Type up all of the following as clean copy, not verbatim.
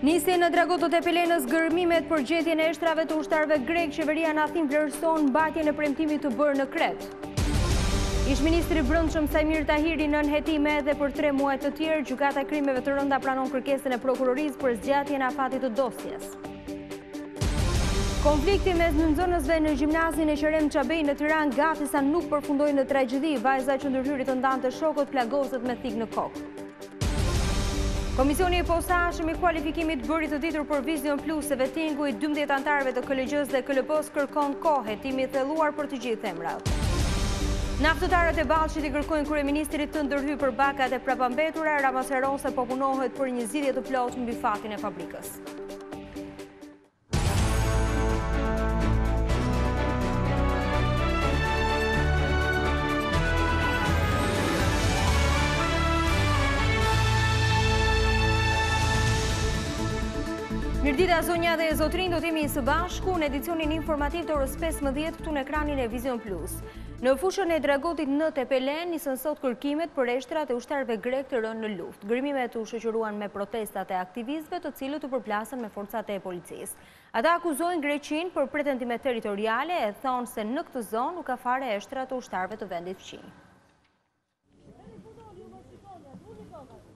Nisi në dragotët e Pelenës gërmimet për gjetjen e eshtrave të ushtarëve grek, qeveria në Athin vlerëson mbartjen e premtimit të bërë në Kret. Ish-ministri i Brendshëm Sajmir Tahiri nën hetime edhe për 3 muaj të tjerë, gjykata e krimeve të rënda pranon kërkesën e prokurorisë për zgjatjen e afatit të dosjes. Konflikti mes nënxënësve në gjimnazin e Qerem Çabej në Tiranë gati sa nuk përfundoi në tragjedi, vajza që ndërhyri të ndante shokut plagosët me thik në kokë. Komisioni i posaçëm i kualifikimit bëri të ditur për Vizion Plus se vetingu i 12 antarëve të KLG-s dhe KLP-s kërkon kohë, hetimi i thelluar për të gjithë emrat. Naftëtarët e Ballshit i kërkojnë kryeministrit të ndërhyjë për bakat e prapambetura, Rama sqaron se po punohet për një zgjidhje të plotë mbi fatin e fabrikës. Mirdita zonja dhe zotrin, do t'jemi së bashku në edicionin informativ të orës 15 këtu në ekranin e Vizion Plus. Në fushën e dragotit në Tepelen nisën sot kërkimet për eshtrat e ushtarëve grek të rënë në luftë. Gërmimet u shoqëruan me protestat e aktivistëve, të cilët u përplasën me forcat e policisë. Ata akuzojnë Greqinë për pretendime territoriale, e thonë se në këtë zonë nuk ka fare eshtrat e ushtarëve të vendit fqinj.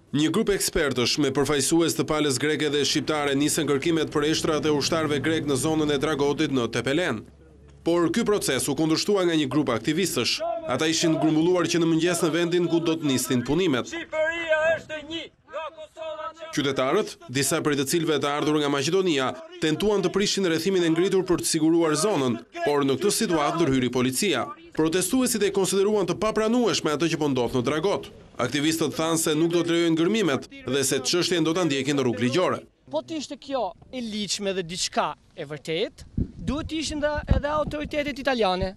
Një grup ekspertësh me përfaqësues të palës greke dhe shqiptare nisën kërkimet për eshtrat e ushtarëve grek në zonën e dragotit në Tepelen. Por ky proces u kundërshtua nga një grup aktivistësh. Ata ishin grumbulluar që në mëngjes në vendin ku do të nisnin punimet. Qytetarët, disa prej të cilëve të ardhur nga Maqedonia, tentuan të prishin rrethimin e ngritur për të siguruar zonën, por në këtë situatë ndërhyri policia. Protestuesit e konsideruan të papranueshme atë që po ndodh në dragot. Aktivistët thanë se nuk do të lejojnë gërmimet dhe se çështjen do ta ndjekin në rrugë ligjore. Po të ishte kjo e ligjshme dhe diçka e vërtet, duhet të ishin edhe autoritetet italiane.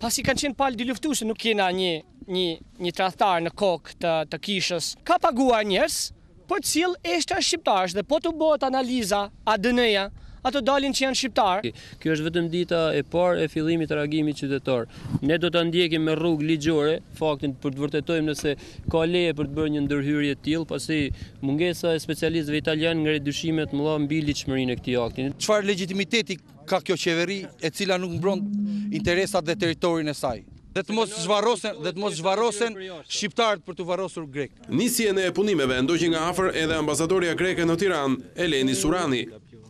Pasi kanë qenë palë dy luftuese, nuk kena një tradhtar në kokë të kishës. Ka paguar njerëz për të sill eshtra shqiptarësh dhe po të bëhet analiza ADN-ja, ato dalin që janë shqiptarë. Kjo është vetëm dita e parë e fillimit të reagimit qytetar. Ne do ta ndjekim me rrugë ligjore faktin për të vërtetojmë nëse ka leje për të bërë një ndërhyrje të tillë, pasi mungesa e specialistëve italianë ngre dyshimet mëdha mbi ligjshmërinë e këtij akti. Çfarë legitimiteti ka kjo qeveri e cila nuk mbron interesat dhe territorin e saj? Dhe të mos zhvarrosen shqiptarët për të varrosur grek. Nisjen e punimeve ndoqi nga afër edhe ambasadoria greke në Tiranë, Eleni Surani.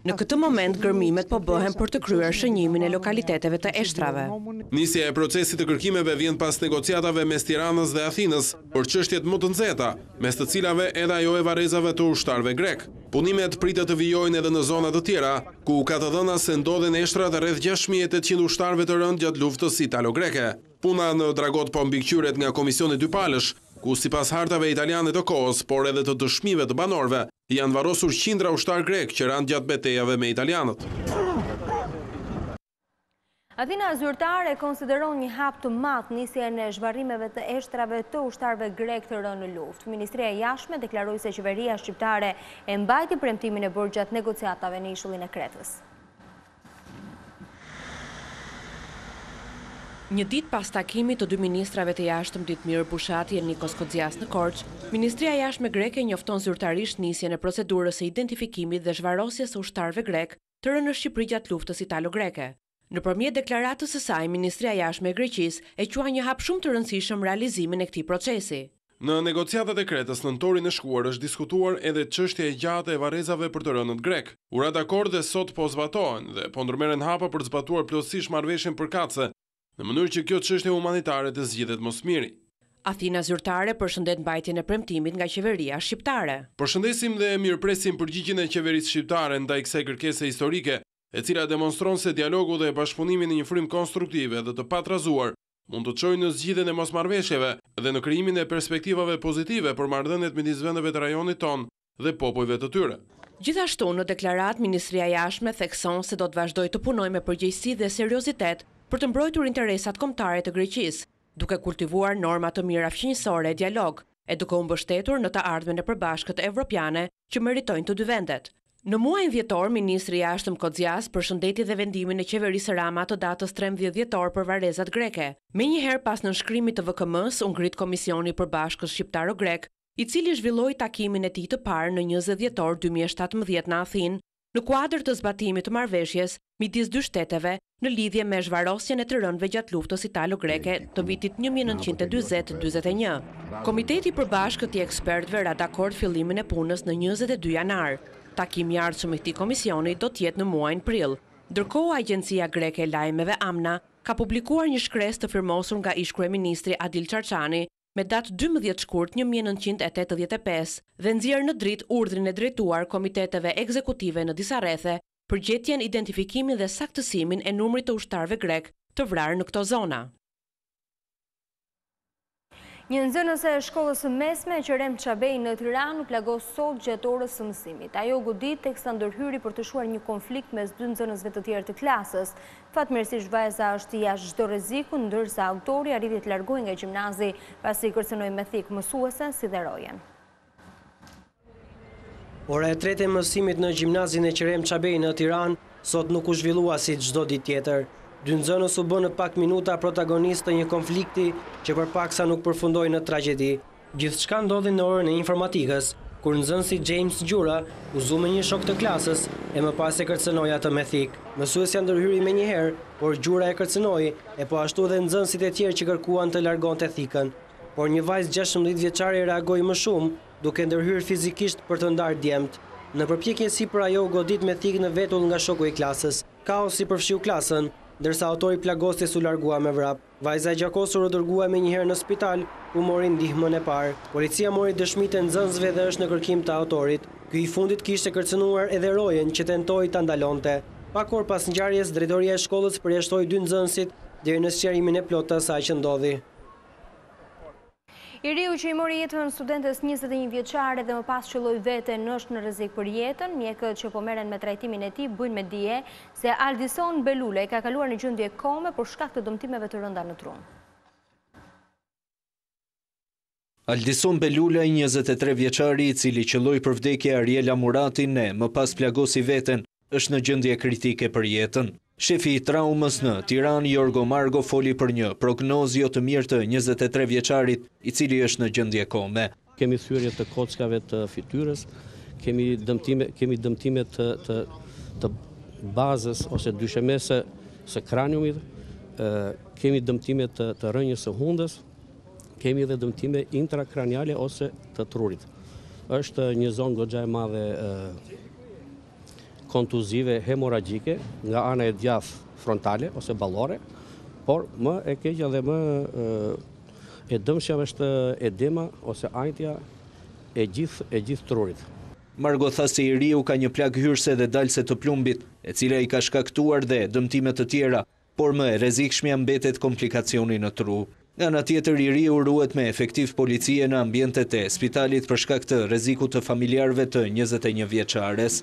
Në këtë moment gërmimet po bëhen për të kryer shënjimin e lokaliteteve të eshtrave. Nisja e procesit të kërkimeve vjen pas negociatave mes Tiranës dhe Athinës për çështjet më të nxehta, mes të cilave edhe ajo e varrezave të ushtarëve grek. Punimet pritet të vijojnë edhe në zona të tjera, ku ka të dhëna se ndodhen eshtrat rreth 6800 ushtarëve të rënd gjatë luftës italo-greke. Puna në dragot po mbikëqyret nga Komisioni dypalësh, ku sipas hartave italiane të kohës, por edhe të dëshmive të banorëve, janë varrosur qindra ushtar grek që ranë gjatë betejave me italianët. Athina zyrtare konsideron një hap të madh nisjen e zhvarrimeve të eshtrave të ushtarëve grek të rënë në luftë. Ministria e Jashtme deklaroi se qeveria shqiptare e mbajti premtimin e bërë gjatë negociatave në ishullin e Kretës. Një ditë pas takimit të dy ministrave të jashtëm Ditmir Bushati e Nikos Kodzias në Korç, Ministria e Jashtme greke njofton zyrtarisht nisjen e procedurës së identifikimit dhe zhvarrosjes së ushtarëve grek të rënë në Shqipëri gjatë luftës italo-greke. Nëpërmjet deklaratës së saj, Ministria e Jashtme e Greqisë e qua një hap shumë të rëndësishëm realizimin e këtij procesi. Në negociatat e Kretës në nëntorin e shkuar është diskutuar edhe çështja e gjatë e varrezave për të rënët grek. Ura dakord dhe sot po zbatohen dhe po ndërmerren hapa për të zbatuar plotësisht marrëveshjen përkatëse, në mënyrë që kjo çështje humanitare të zgjidhet më së miri. Athina zyrtare përshëndet mbajtjen e premtimit nga qeveria shqiptare. Përshëndesim dhe mirëpresim përgjigjen e qeverisë shqiptare ndaj kësaj kërkese historike, e cila demonstron se dialogu dhe bashkëpunimi në një frym konstruktive dhe të patrazuar mund të çojë në zgjidhjen e mosmarrveshjeve dhe në krijimin e perspektivave pozitive për marrëdhëniet midis vendeve të rajonit ton dhe popujve të tyre. Gjithashtu në deklaratë Ministria e Jashtme thekson se do të vazhdojë të punojë me përgjegjësi dhe seriozitet për të mbrojtur interesat kombëtare të Greqisë, duke kultivuar norma të mira fqinjësore e dialog, e duke u mbështetur në të ardhmen e përbashkët evropiane që meritojnë të dy vendet. Në muajin dhjetor, Ministri i Jashtëm Kodzias përshëndeti dhe vendimin e qeverisë Rama të datës 13 dhjetor për varrezat greke. Menjëherë pas nënshkrimit të VKM-s, u ngrit Komisioni i Përbashkët Shqiptaro-Grek i cili zhvilloi takimin e tij të parë në 20 dhjetor 2017 në Athinë, në kuadër të zbatimit të marrëveshjes midis dy shteteve në lidhje me zhvarrosjen e të rënëve gjatë luftës italo-greke të vitit 1940-41. Komiteti i përbashkët i ekspertëve ra dakord fillimin e punës në 22 janar. Takimi i ardhshëm i këtij komisioni do të jetë në muajin prill. Ndërkohë, agjencia greke Lajme dhe Amna ka publikuar një shkresë të firmosur nga ish-kryeministri Adil Çarçani me datë 12 shkurt 1985 dhe nxjerr në dritë urdhrin e drejtuar komiteteve ekzekutive në disa rrethe për gjetjen, identifikimin dhe saktësimin e numrit të ushtarëve grek të vrarë në këto zona. Një nxënëse e shkollës së mesme Qerem Çabej në Tiranë u plagos sot gjatë orës së mësimit. Ajo godit teksa ndërhyri për të shuar një konflikt mes dy nxënësve të tjerë të klasës. Fatmirësisht vajza është jashtë çdo rreziku, ndërsa autori arriti të largohej nga gjimnazi pasi kërcënoi me thik mësuesen si dhe rojen. Ora e tretë e mësimit në gjimnazin e Qerem Çabej në Tiranë sot nuk u zhvillua si çdo ditë tjetër. Dy nxënës u bën në pak minuta protagonistë të një konflikti që përpaksa nuk përfundoi në tragjedi. Gjithçka ndodhi në orën e informatikës, kur nxënësi James Gjura u zu me një shok të klasës e më pas e kërcënoi atë me thik. Mësuesja ndërhyri menjëherë, por Gjura e kërcënoi e po ashtu edhe nxënësit e tjerë që kërkuan të largonte thikën. Por një vajzë 16 vjeçare reagoi më shumë, duke ndërhyrë fizikisht për të ndarë djemt. Në përpjekje sipër ajo u godit me thikë në vetull nga shoku i klasës. Kaosi përfshiu klasën, ndërsa autori plagostis u largua me vrap. Vajza e gjakosur u dërgua menjëherë në spital, ku mori ndihmën e parë. Policia mori dëshmitë e nxënësve dhe është në kërkim të autorit. Ky i fundit kishte kërcënuar edhe rojen që tentoi ta ndalonte. Pak orë pas ngjarjes, drejtoria e shkollës përjashtoi dy nxënësit deri në sqarimin e plotë të asaj që ndodhi. I riu që i mori jetën studentes 21 vjeçare dhe më pas qëlloi veten është në rrezik për jetën. Mjekët që po merren me trajtimin e tij bujnë me dije se Aldison Belule ka kaluar në gjendje kome për shkak të dëmtimeve të rënda në trunë. Aldison Belule, 23 vjeçari, i cili qëlloi për vdekje Ariela Muratin e më pas plagosi veten, është në gjendje kritike për jetën. Shefi i traumës në Tiranë, Jorgo Margo, foli për një prognozë jo të mirë të 23 vjeçarit, i cili është në gjendje kome. Kemi thyrje të kockave të fytyrës, kemi dëmtime të bazës ose dyshemese së kraniumit, kemi dëmtime të rënjës së hundës, kemi edhe dëmtime intrakraniale ose të trurit. Është një zonë goxha e madhe kontuzive hemoragjike nga ana e djathtë frontale ose ballore, por më e keqja dhe më e dëmshme është edema ose ajtja e gjithë trurit. Margo tha se i riu ka një plagë hyrëse dhe dalse të plumbit, e cila i ka shkaktuar dhe dëmtime të tjera, por më e rrezikshmja mbetet komplikacioni në tru. Nga ana tjetër, i riu ruhet me efektiv policie në ambientet e spitalit për shkak të rrezikut të familjarëve të 21 vjeçares.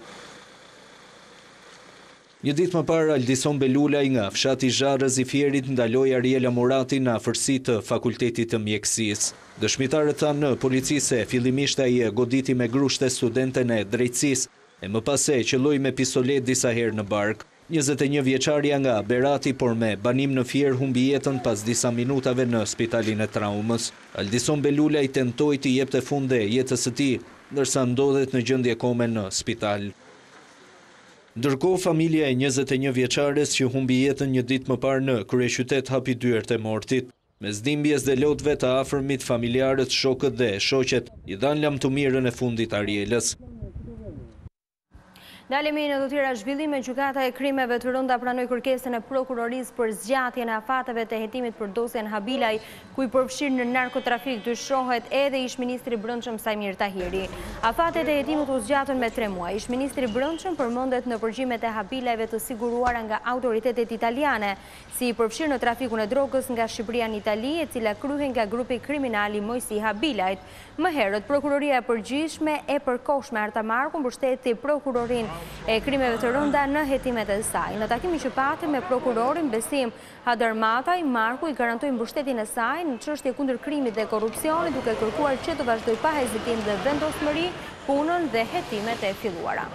Një ditë më parë, Aldison Belulaj nga fshati Zharrës i Fierit ndaloi Ariela Muratin në afërsi të Fakultetit të Mjekësisë. Dëshmitarët thanë në polici se fillimisht ai e goditi me grushte studenten e drejtësisë e më pas e qelloi me pistolet disa herë në bark. 21 vjeçaria nga Berati, por me banim në Fier humbi jetën pas disa minutave në spitalin e traumës. Aldison Belulaj tentoi të jepte fund jetës së tij, ndërsa ndodhet në gjendje kome në spital. Ndërkohë, familja e 21 vjeçares që humbi jetën një ditë më parë në kryeqytet hapi dyert e mortit. Mes dhimbjes dhe lotëve të afërmit, familjarët, shokët dhe shoqet i dhanë lamtumirën e fundit Arielës. Dalemi në të tjera zhvillime, gjykata e krimeve të rënda pranoi kërkesën e prokurorisë për zgjatjen e afateve të hetimit për dosjen Habilaj, ku i përfshirë në narkotrafik dyshohet edhe ish-ministri i Brendshëm Sajmir Tahiri. Afatet e hetimit u zgjatën me 3 muaj. Ish-ministri i Brendshëm përmendet në përgjimet e Habilajve të siguruara nga autoritetet italiane, si i përfshirë në trafikun e drogës nga Shqipëria në Itali, e cila kryhen nga grupi kriminal i Mojsi Habilajt. Më herët, prokuroria e përgjithshme e përkohshme Arta Marku mbështeti prokurorin e krimeve të rënda në hetimet e saj. Në takimin që pati me prokurorin Besim Hadarmataj, Marku i garantoi mbështetjen e saj në çështje kundër krimit dhe korrupsionit, duke kërkuar që të vazhdoj pa hezitim dhe vendosmëri punën dhe hetimet e filluara.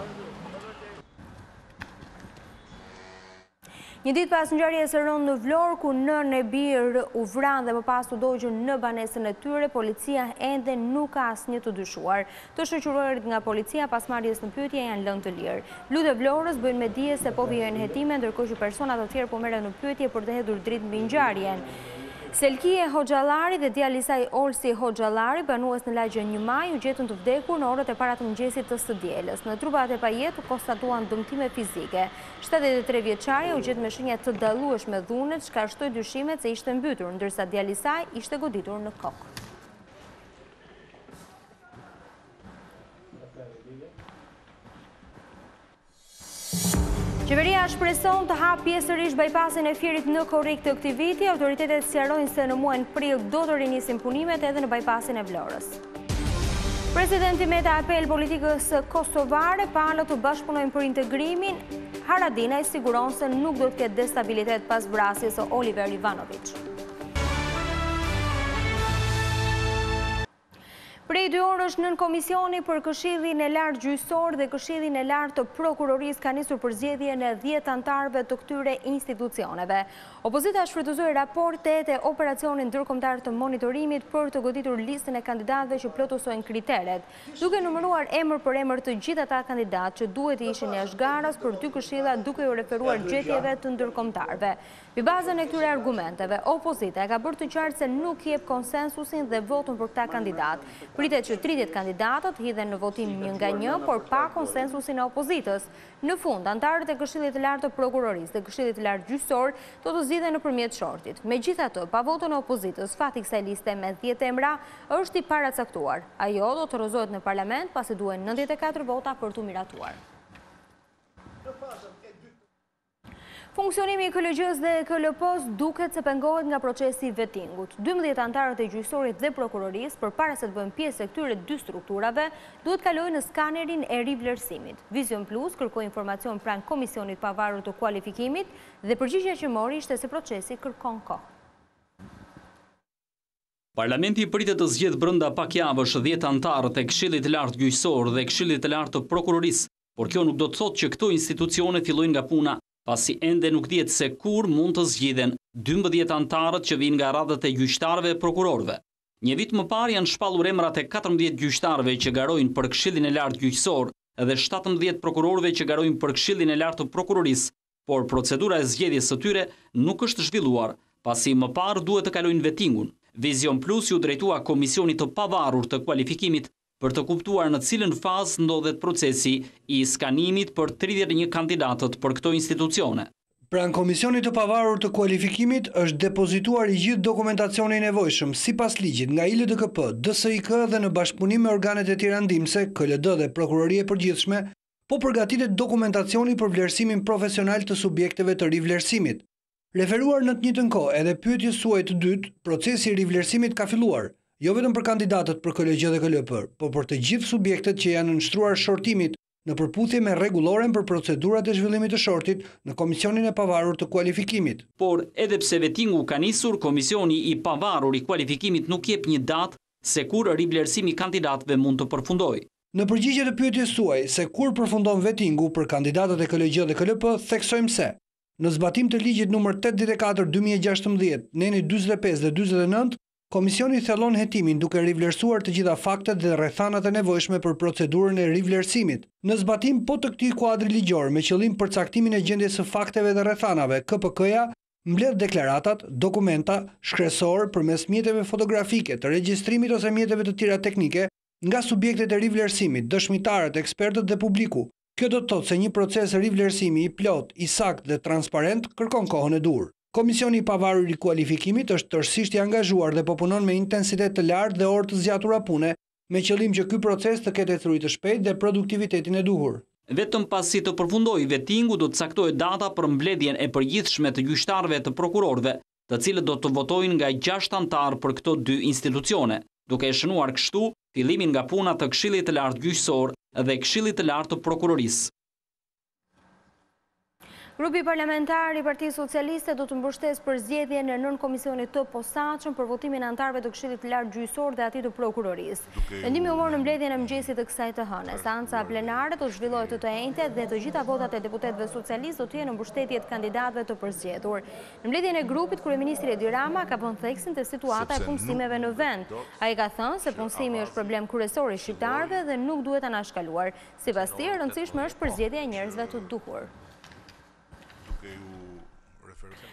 Një ditë pas ngjarjes së rëndë në Vlorë, ku nën e birë u vranë dhe më pas u dogjën në banesën e tyre, policia ende nuk ka asnjë të dyshuar. Të shoqëruarit nga policia pas marrjes në pyetje janë lënë të lirë. Blutë e Vlorës bëjnë me dije se po vijojnë hetime, ndërkohë që persona të tjerë po merren në pyetje për të hedhur dritë mbi ngjarjen. Selkie Hoxhallari dhe djali i saj Olsi Hoxhallari, banues në Lajme 1 Maj, u gjetën të vdekur në orët e para të mëngjesit të së dielës. Në trupat e pajet u konstatuan dëmtime fizike. 73 vjeçaria u gjet me shenja të dallueshme dhunet, çka shtoi dyshimet se ishte mbytur, ndërsa djali i saj ishte goditur në kokë. Qeveria shpreson të hapë pjesërisht bypassin e Firit në korrik të këtij viti. Autoritetet sqarojnë se në muajin prill do të rinisin punimet edhe në bypassin e Vlorës. Presidenti Meta apel politikës kosovare, palët të bashkëpunojnë për integrimin. Haradinaj siguron se nuk do të ketë destabilitet pas vrasjes së Oliver Ivanović. Prej 2 orësh nën Komisioni për Këshillin e Lartë Gjyqësor dhe Këshillin e Lartë të Prokurorisë ka nisur përzgjedhjen e 10 anëtarëve të këtyre institucioneve. Opozita shfrytëzoi raportet e operacionit ndërkombëtar të monitorimit për të goditur listën e kandidatëve që plotësojnë kriteret, duke numëruar emër për emër të gjithë ata kandidatë që duhet të ishin jashtë garës për 2 këshilla, duke u referuar gjetjeve të ndërkombëtarëve. Mbi bazën e këtyre argumenteve, opozita ka bërë të qartë se nuk jep konsensusin dhe votën për këta kandidatë. Pritet që 30 kandidatët hidhen në votim 1 nga 1, por pa konsensusin e opozitës. Në fund, anëtarët e Këshillit të Lartë të Prokurorisë dhe Këshillit të Lartë Gjyqësor do të zgjidhen nëpërmjet shortit. Megjithatë, pa votën e opozitës, fati i kësaj liste me 10 emra është i paracaktuar. Ajo do të rrozohet në parlament pasi duhen 94 vota për t'u miratuar. Funksionimi i KLG-s dhe KLP-s duket se pengohet nga procesi i vettingut. 12 anëtarët e gjyqësorit dhe prokurorisë, përpara se të bëjnë pjesë e këtyre 2 strukturave, duhet kalojnë në skanerin e rivlerësimit. Vizion Plus kërkoi informacion pranë Komisionit Pavarur të Kualifikimit dhe përgjigjja që mori ishte se procesi kërkon kohë. Parlamenti pritet të zgjedhë brenda pak javësh 10 anëtarët e Këshillit të Lartë Gjyqësor dhe Këshillit të Lartë të Prokurorisë, por kjo nuk do të thotë që këto institucione fillojnë nga puna, pasi ende nuk dihet se kur mund të zgjidhen 12 anëtarët që vijnë nga radhët e gjyqtarëve e prokurorëve. Një vit më parë janë shpallur emrat e 14 gjyqtarëve që garojnë për Këshillin e Lartë Gjyqësor dhe 17 prokurorëve që garojnë për Këshillin e Lartë të Prokurorisë, por procedura e zgjedhjes së tyre nuk është zhvilluar, pasi më parë duhet të kalojnë vettingun. Vizion Plus ju drejtua Komisionit të Pavarur të Kualifikimit për të kuptuar në cilën fazë ndodhet procesi i skanimit për 31 kandidatët për këto institucione. Pranë Komisionit të Pavarur të Kualifikimit është depozituar i gjithë dokumentacioni i nevojshëm sipas ligjit nga ILDKP, DSIK dhe në bashkëpunim me organet e tjera ndihmëse, KLD dhe Prokuroria e Përgjithshme, po përgatitet dokumentacioni për vlerësimin profesional të subjekteve të rivlerësimit. Referuar në të njëjtën kohë edhe pyetjes suaj të dytë, procesi i rivlerësimit ka filluar. Jo vetëm për kandidatët për KLG dhe KLP, por për të gjithë subjektet që janë nënshtruar shortimit në përputhje me rregulloren për procedurat e zhvillimit të shortit në Komisionin e Pavarur të Kualifikimit. Por edhe pse vettingu ka nisur, Komisioni i Pavarur i Kualifikimit nuk jep një datë se kur rivlerësimi i kandidatëve mund të përfundojë. Në përgjigje të pyetjes suaj se kur përfundon vettingu për kandidatët e KLG dhe KLP, theksojmë se në zbatim të ligjit numër 84/2016, neni 45 dhe 49, Komisioni thellon hetimin duke rivlerësuar të gjitha faktet dhe rrethanat e nevojshme për procedurën e rivlerësimit. Në zbatim po të këtij kuadri ligjor me qëllim përcaktimin e gjendjes së fakteve dhe rrethanave, KPK-ja mbledh deklaratat, dokumenta, shkresor përmes mjeteve fotografike, të regjistrimit ose mjeteve të tjera teknike nga subjektet e rivlerësimit, dëshmitarët, ekspertët dhe publiku. Kjo do të thotë se një proces rivlerësimi i plot, i saktë dhe transparent kërkon kohën e dur. Komisioni i Pavarur i Kualifikimit është tërësisht i angazhuar dhe po punon me intensitet të lartë dhe orë të zgjatura pune, me qëllim që ky proces të ketë ecuri të shpejtë dhe produktivitetin e duhur. Vetëm pasi të përfundojë vettingu do të caktohet data për mbledhjen e përgjithshme të gjyqtarëve të prokurorëve, të cilët do të votojnë nga 6 anëtarë për këto 2 institucione, duke e shënuar kështu fillimin nga puna të Këshillit të Lartë Gjyqësor dhe Këshillit të Lartë të Prokurorisë. Grupi parlamentar i Partisë Socialiste do të mbështesë përzgjedhjen në nën komisionit të posaçëm për votimin e anëtarëve të Këshillit të Lartë Gjyqësor dhe atij të prokurorisë. Vendimi u mor në mbledhjen e mëngjesit të kësaj të hënë. Seanca plenare do të zhvillohet të njëjtë dhe të gjitha votat e deputetëve socialistë do të jenë në mbështetje të kandidatëve të përzgjedhur. Në mbledhjen e grupit, kryeministri Edi Rama ka vënë theksin te situata e punësimeve në vend. Ai ka thënë se punësimi është problem kryesor i shqiptarëve dhe nuk duhet anashkaluar. Sipas tij, e rëndësishme është përzgjedhja e njerëzve të duhur.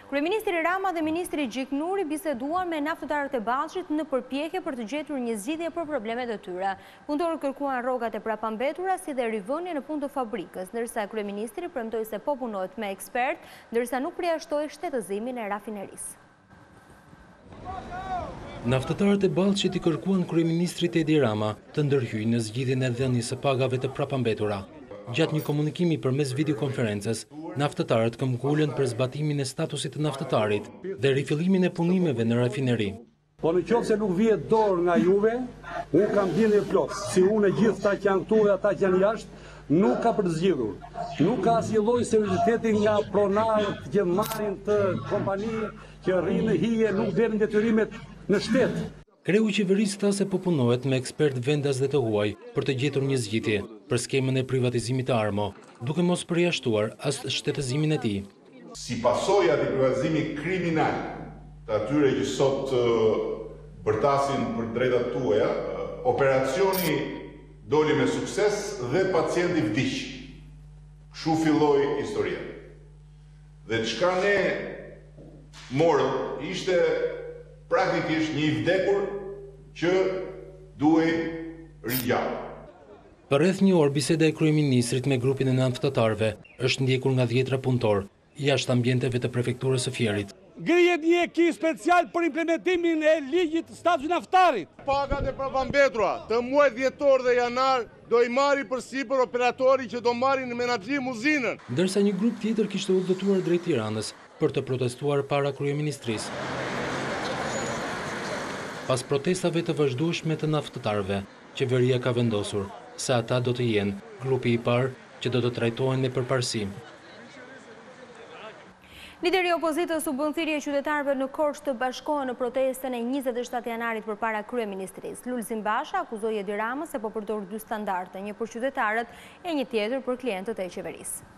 Kryeministri Rama dhe Ministri Gjiknuri biseduan me naftëtarët e Ballshit në përpjekje për të gjetur një zgjidhje për problemet e tyre. Punëtorët kërkuan rrogat e prapambetura si dhe rivënie në punë të fabrikës, ndërsa kryeministri premtoi se po punohet me ekspert, ndërsa nuk përjashtoi shtetëzimin e rafinerisë. Naftëtarët e Ballshit i kërkuan kryeministrit Edi Rama të ndërhyjë në zgjidhjen e dhënies së pagave të prapambetura. Gjatë një komunikimi përmes videokonferencës, naftëtarët këmbgulën për zbatimin e statusit të naftëtarit dhe rifillimin e punimeve në rafineri. Po në qoftë se nuk vihet dorë nga juve, unë kam bindje plot, si unë e gjithë ta që janë këtu dhe ata që janë jashtë, nuk ka për zgjidhur. Nuk ka asnjë lloj serioziteti nga pronarët që marrin të kompani që rrinë në hije, nuk derën detyrimet në shtet. Kreu i qeverisë tha se po punohet me ekspert vendas dhe të huaj për të gjetur një zgjidhje për skemën e privatizimit të Armo, duke mos përjashtuar as shtetëzimin e tij. Si pasojë të privatizimit kriminal të atyre që sot bërtasin për drejtat tuaja, operacioni doli me sukses dhe pacienti vdiq. Kështu filloi historia. Dhe çka ne morëm ishte praktikisht një i vdekur që duhej ringjallë. Për rreth një orë biseda e kryeministrit me grupin e naftëtarëve është ndjekur nga 10 punëtor jashtë ambienteve të prefekturës së Fierit. Ngrihet një ekip special për implementimin e ligjit të statutit naftarit. Pagat e prapambetura të muajit dhjetor dhe janar do i marri përsipër operatori që do marrin në menaxhim uzinën. Ndërsa një grup tjetër kishte udhëtuar drejt Tiranës për të protestuar para kryeministrisë. Pas protestave të vazhdueshme të naftëtarëve, qeveria ka vendosur se ata do të jenë grupi i parë që do të trajtohen me përparësi. Lideri i opozitës u bën thirrje qytetarëve në Korçë të bashkohen në protestën e 27 janarit përpara kryeministrisë. Lulzim Basha akuzoi Edi Ramën se po përdor dy standarde, një për qytetarët e një tjetër për klientët e qeverisë.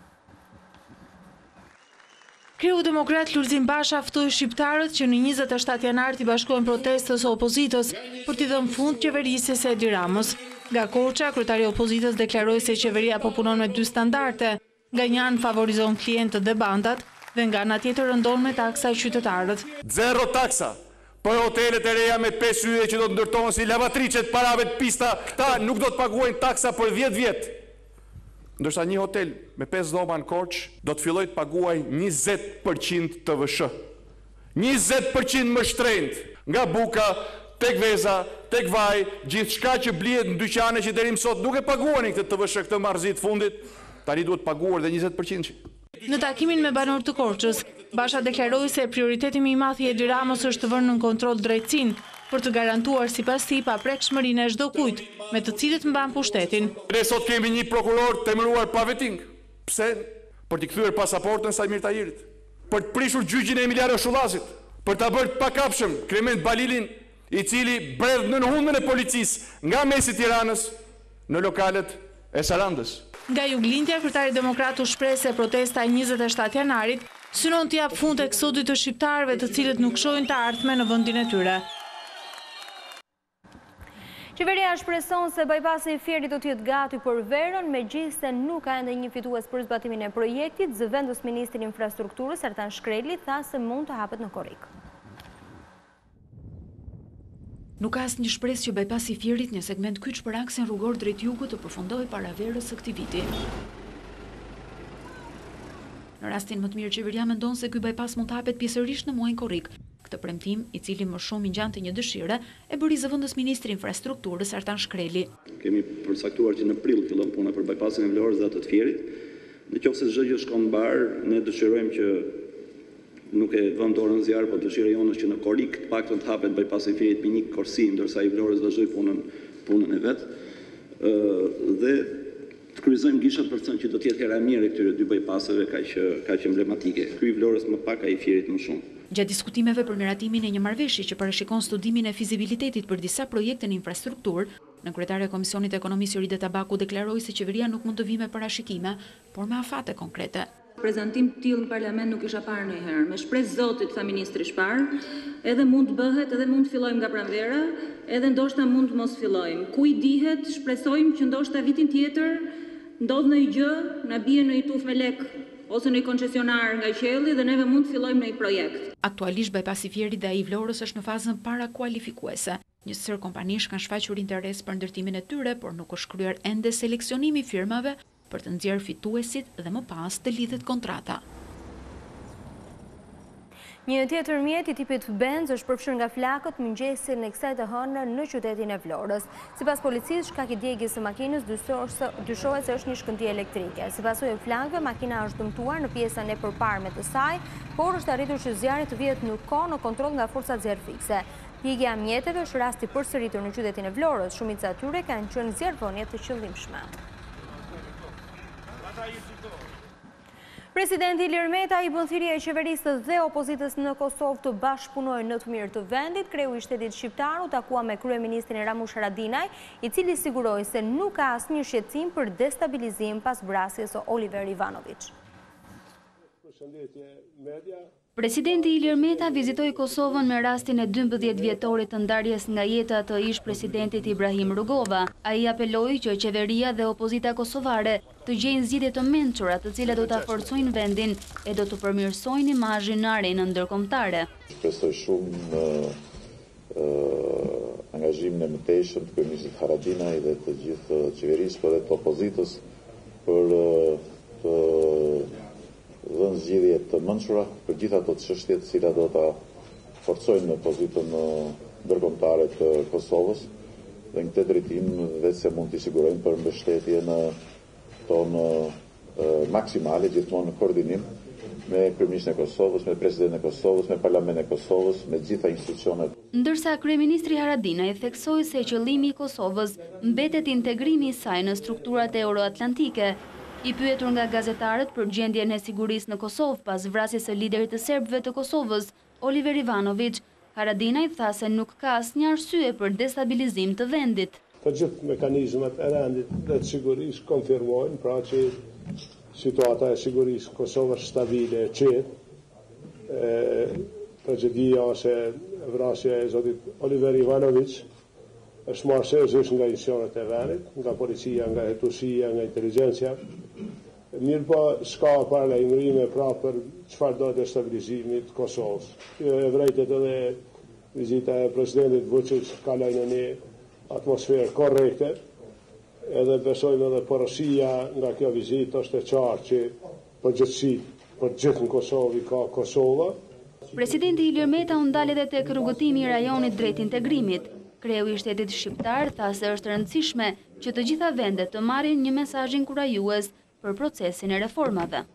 Kreu demokrat Lulzim Basha ftoi shqiptarët që në 27 janar t'i bashkohen protestës së opozitës për t'i dhënë fund qeverisë së Edi Ramës. Nga Korça, kryetari i opozitës deklaroi se qeveria po punon me dy standarde, nga një anë favorizon klientët dhe bandat dhe nga ana tjetër rëndon me taksa qytetarët. Zero taksa për hotelet e reja me 5 yje që do të ndërtohen si lavatriçet parave të pista, këta nuk do të paguajnë taksa për 10 vjet. Ndërsa një hotel me 5 dhoma në Korçë do të filloj të paguaj 20% të TVSH. 20% më shtrenjtë, nga buka, tek veza, tek vaj, gjithçka që blihet në dyqane që deri më sot nuk e paguani këtë TVSH, këtë marrëzi të fundit, tani duhet paguar dhe 20%. Në takimin me banorët të Korçës, Basha deklaroi se prioriteti më i madh i Edi Ramës është të vënë në kontroll drejtësinë për të garantuar sipas tij paprekshmërinë e çdo kujt, me të cilët mban pushtetin. Ne sot kemi një prokuror të emëruar pa veting. Pse? Për t'i kthyer pasaportën Sajmir Tahirit, për të prishur gjyqin e Emiliano Shullazit, për ta bërë pakapshëm Klement Balilin, i cili bredh në hundën e policisë nga mesi i Tiranës në lokalet e Sarandës. Nga Juglindja, kryetari demokrat u shpreh se protesta e 27 janarit synon të jap fund eksodit të shqiptarëve të cilët nuk shohin të ardhmen në vendin e tyre. Qeveria shpreson se bypassi i Fierit do të jetë gati për verën, megjithëse nuk ka ende një fitues për zbatimin e projektit. Zëvendës ministri i infrastrukturës Ertan Shkreli tha se mund të hapet në korrik. Nuk ka asnjë shpresë që bypassi i Fierit, një segment kyç për aksin rrugor drejt jugut, të përfundojë para verës së këtij viti. Në rastin më të mirë, qeveria mendon se ky bypass mund të hapet pjesërisht në muajin korrik. Këtë premtim, i cili më shumë i ngjante një dëshire, e bëri zëvendës ministri i infrastrukturës Ertan Shkreli. Kemi përcaktuar që në prill fillon puna për bypassin e Vlorës dhe atë të Fierit. Nëse çdo gjë shkon mbar, ne dëshirojmë që nuk e vëm dorën zjarr, po dëshira jonë është që në korrik të paktën të hapet bypassi i Fierit me një korsi, ndërsa i Vlorës vazhdoi punën e vet. Dhe të kryqëzojmë gishat për thënë që do t'jetë hera e mirë e këtyre dy bypasseve kaq emblematike. Ky i Vlorës më pak, ai i Fierit më shumë. Gjatë diskutimeve për miratimin e një marrëveshje që parashikon studimin e fizibilitetit për disa projekte në infrastrukturë, në kryetare e Komisionit Ekonomisë Juri dhe Tabaku deklaroi se qeveria nuk mund të vijë me parashikime, por me afate konkrete. Prezantim të tillë në parlament nuk isha parë ndonjëherë. Me shpresë Zotit, tha ministri Shpar, edhe mund të bëhet, edhe mund të fillojmë nga pranvera, edhe ndoshta mund të mos fillojmë. Ku i dihet, shpresojmë që ndoshta vitin tjetër ndodh ndonjë gjë, na bie në një tufë me lek ose në një koncesionar nga qielli dhe neve mund të fillojmë në një projekt. Aktualisht bypassi Fierit dhe ai i Vlorës është në fazën parakualifikuese. Një sër kompanish kanë shfaqur interes për ndërtimin e tyre, por nuk është kryer ende seleksionimi i firmave për të nxjerrë fituesit dhe më pas të lidhet kontrata. Një tjetër mjet i tipit Benz është përfshirë nga flakët mëngjesin e kësaj të hënën në qytetin e Vlorës. Sipas policisë, shkak i djegjes së makinës dyshohet se është një shkëndijë elektrike. Sipas flakëve, makina është dëmtuar në pjesën e përparme të saj, por është arritur që zjarri të vihet në kohë në kontroll nga forcat zjarrfikse. Djegja e mjeteve është rasti përsëritur në qytetin e Vlorës. Shumica e tyre kanë qenë zjarrvënie të qëllimshme. Presidenti Ilir Meta i bën thirrje qeverisë dhe opozitës në Kosovë të bashkëpunojnë në të mirë të vendit. Kreu i shtetit shqiptar u takua me kryeministrin Ramush Haradinaj, i cili siguroi se nuk ka asnjë shqetësim për destabilizim pas vrasjes së Oliver Ivanović. Presidenti Ilir Meta vizitoi Kosovën me rastin e 12 vjetorit të ndarjes nga jeta të ish presidentit Ibrahim Rugova. Ai apeloi që qeveria dhe opozita kosovare të gjejnë zgjidhje të mençura, të cilat do ta forcojnë vendin e do të përmirësojnë imazhin në arenën ndërkombëtare. Shpresoj shumë angazhimin e mëtejshëm të kryeministit Haradinaj dhe të gjithë qeverisë, por edhe të opozitës për të dhënë zgjidhje të mençura për gjithë ato çështje të cilat do ta forcojnë pozitën ndërkombëtare të Kosovës dhe në këtë drejtim vetë se mund t'i sigurojnë për mbështetjen tonë maksimale gjithmonë në koordinim me kryeministrin e Kosovës, me presidentin e Kosovës, me parlamentin e Kosovës, me gjitha institucionet. Ndërsa kryeministri Haradinaj theksoi se qëllimi i Kosovës mbetet integrimi i saj në strukturat euroatlantike. I pyetur nga gazetarët për gjendjen e sigurisë në Kosovë pas vrasjes së liderit të serbëve të Kosovës, Oliver Ivanović, Haradinaj tha se nuk ka asnjë arsye për destabilizim të vendit. Të gjithë mekanizmat e rendit dhe të sigurisë konfirmojnë pra që situata e sigurisë Kosovës stabile e qetë. Tragedia ose vrasja e zotit Oliver Ivanović është marrësisht nga institucionet e vendit, nga policia, nga hetusia, nga inteligjencia. Mirë po s'ka paralajmërime pra për çfarë do destabilizimit të Kosovës. E vërtetë edhe vizita e presidentit Vučić ka lënë një atmosferë korrekte, edhe besojmë edhe porosia nga kjo vizitë është e qartë që përgjithësi për gjithë në Kosovë ka Kosova. Presidenti Ilir Meta u ndal edhe tek rrugëtimi i rajonit drejt integrimit. Kreu i shtetit shqiptar tha se është rëndësishme që të gjitha vendet të marrin një mesazh inkurajues për procesin e reformave.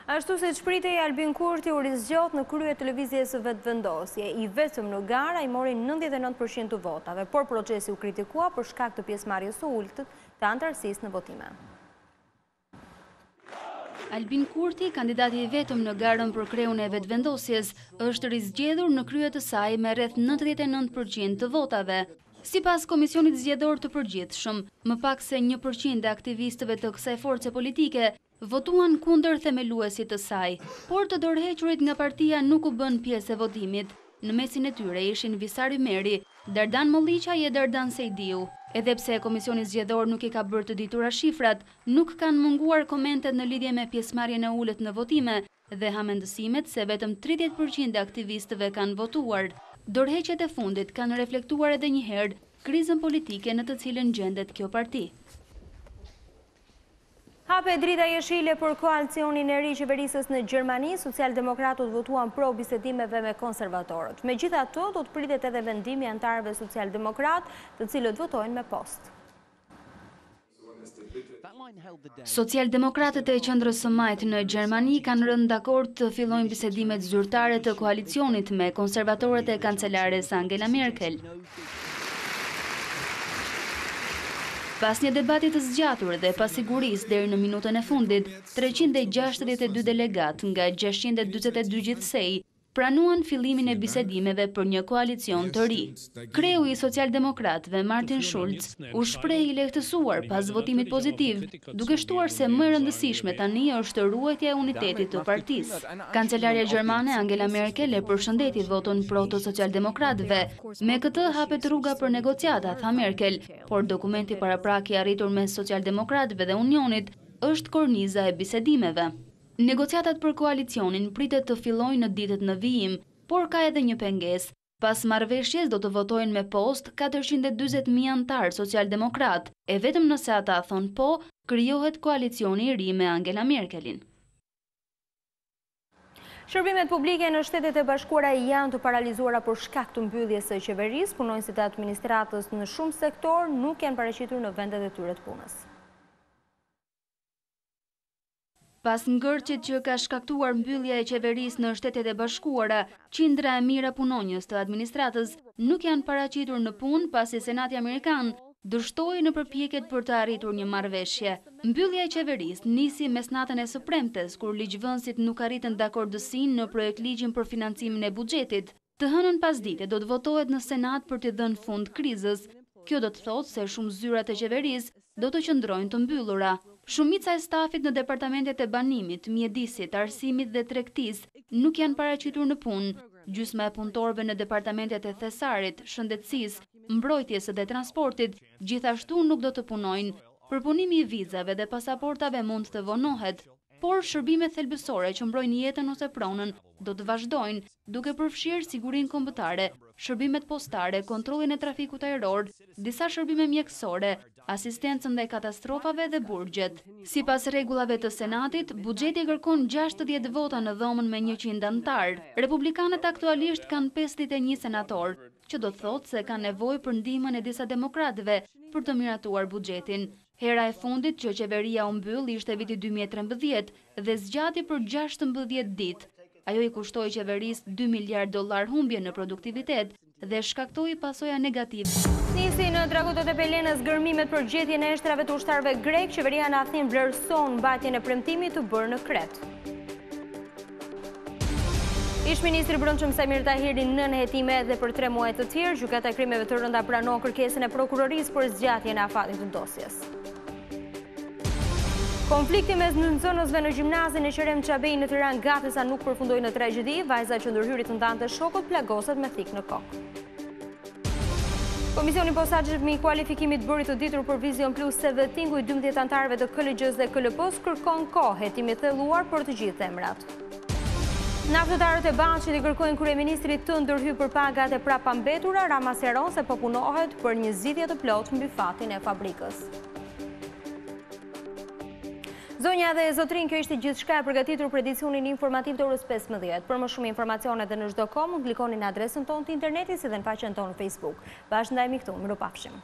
Ashtu se shpritej Albin Kurti u rizgjot në krye televizjes së vetëvendosje. I vetëm në gara i mori 99% të votave, por procesi u kritikua për shkak të pjesëmarrjes së ulët të antarësisë në votime. Albin Kurti, kandidati i vetëm në garën për kreun e vetëvendosjes, është rizgjedhur në krye të saj me rreth 99% të votave. Sipas Komisionit Zgjedhor të Përgjithshëm, më pak se 1% e aktivistëve të kësaj force politike votuan kundër themeluesit të saj, por të dorëhequrit nga partia nuk u bën pjesë e votimit. Në mesin e tyre ishin Visari Meri, Dardan Molliqaj e Dardan Sejdiu. Edhe pse Komisioni Zgjedhor nuk i ka bërë të ditura shifrat, nuk kanë munguar komentet në lidhje me pjesëmarrjen e ulët në votime dhe hamendësimet se vetëm 30% e aktivistëve kanë votuar. Dorëheqjet e fundit kanë reflektuar edhe një herë krizën politike në të cilën gjendet kjo parti. Hape drita jeshile për koalicionin e ri qeverisës në Gjermani, socialdemokratët votuan pro bisedimeve me konservatorët. Megjithatë, do të pritet edhe vendimi i antarëve socialdemokrat, të cilët votojnë me post. Socialdemokratët e qendrës së majtë në Gjermani kanë rënë dakord të fillojnë bisedimet zyrtare të koalicionit me konservatorët e kancelares Angela Merkel. Pas një debatit të zgjatur dhe pasigurisë deri në minutën e fundit, 362 delegat nga 642 gjithsej pranuan fillimin e bisedimeve për një koalicion të ri. Kreu i socialdemokratëve Martin Schulz u shpreh i lehtësuar pas votimit pozitiv, duke shtuar se më e rëndësishme tani është ruajtja e unitetit të partisë. Kancelarja gjermane Angela Merkel e përshëndeti voton pro të socialdemokratëve. Me këtë hapet rruga për negociata, tha Merkel, por dokumenti paraprake i arritur mes socialdemokratëve dhe Unionit është korniza e bisedimeve. Negociatat për koalicionin pritet të fillojnë në ditët në vijim, por ka edhe një pengesë. Pas marrëveshjes do të votojnë me post 440.000 antar socialdemokrat, e vetëm nëse ata thonë po, krijohet koalicioni i ri me Angela Merkelin. Shërbimet publike në Shtetet e Bashkuara janë të paralizuara për shkak të mbylljes së qeverisë. Punonësit e administratës në shumë sektor nuk janë paraqitur në vendet e tyre të punës. Pas ngërçit që ka shkaktuar mbyllja e qeverisë në Shtetet e Bashkuara, qindra e mijëra punonjës të administratës nuk janë paraqitur në punë pasi Senati Amerikan dështoi në përpjekjet për të arritur një marrëveshje. Mbyllja e qeverisë nisi mes natën e së premtes, kur ligjvënësit nuk arritën dakordësinë në projektligjin për financimin e buxhetit. Të hënën pasdite do të votohet në Senat për të dhënë fund krizës. Kjo do të thotë se shumë zyrat e qeverisë do të qëndrojnë të mbyllura. Shumica e stafit në departamentet e banimit, mjedisit, arsimit dhe tregtisë nuk janë paraqitur në punë. Gjysma e punëtorëve në departamentet e thesarit, shëndetësisë, mbrojtjes dhe transportit gjithashtu nuk do të punojnë. Përpunimi i vizave dhe pasaportave mund të vonohet, por shërbimet thelbësore që mbrojnë jetën ose pronën do të vazhdojnë, duke përfshirë sigurinë kombëtare, shërbimet postare, kontrollin e trafikut ajror, disa shërbime mjekësore, asistencën dhe katastrofave dhe burgjet. Sipas rregullave të Senatit, buxheti kërkon 60 vota në dhomën me 100 antar. Republikanët aktualisht kanë 51 senator, që do të thotë se kanë nevojë për ndihmën e disa demokratëve për të miratuar buxhetin. Hera e fundit që qeveria u mbyll ishte viti 2013 dhe zgjati për 16 ditë. Ajo i kushtoi qeverisë $2 miliard humbje në produktivitet dhe shkaktoi pasoja negative. Nisi në dragutët e Pelenës gërmimet për gjetjen e eshtrave të ushtarëve grek. Qeveria në Athinë vlerëson mbajtjen e premtimit të bërë në Kret. Ish-ministri brendshëm Samir Tahiri nën hetime edhe për 3 muaj të tjerë. Gjykata e krimeve të rënda pranon kërkesën e prokurorisë për zgjatjen e afatit të dosjes. Konflikti mes nënëzënësve në gjimnazin e Qerem Çabej në Tiranë gati sa nuk përfundoi në tragjedi. Vajza që ndërhyri të ndante shokut plagoset me thik në kokë. Komisioni posaçëve i kualifikimit bëri të ditur për Vizion Plus se vettingu i 12 antarëve të KLG-s dhe KLP-s kërkon kohë hetimi thelluar për të gjithë emrat. Naftëtarët e Banqit i kërkojnë kryeministrit të ndërhyjë për pagat e prapambetura. Rama sqaron se po punohet për një zgjidhje të plotë mbi fatin e fabrikës. Zonja dhe zotrin, kjo ishte gjithçka e përgatitur për edicionin informativ të orës 15. Për më shumë informacione dhe në çdo kohë mund klikoni në adresën tonë të internetit si dhe në faqen tonë në Facebook. Bashkë ndajemi këtu, mirupafshim.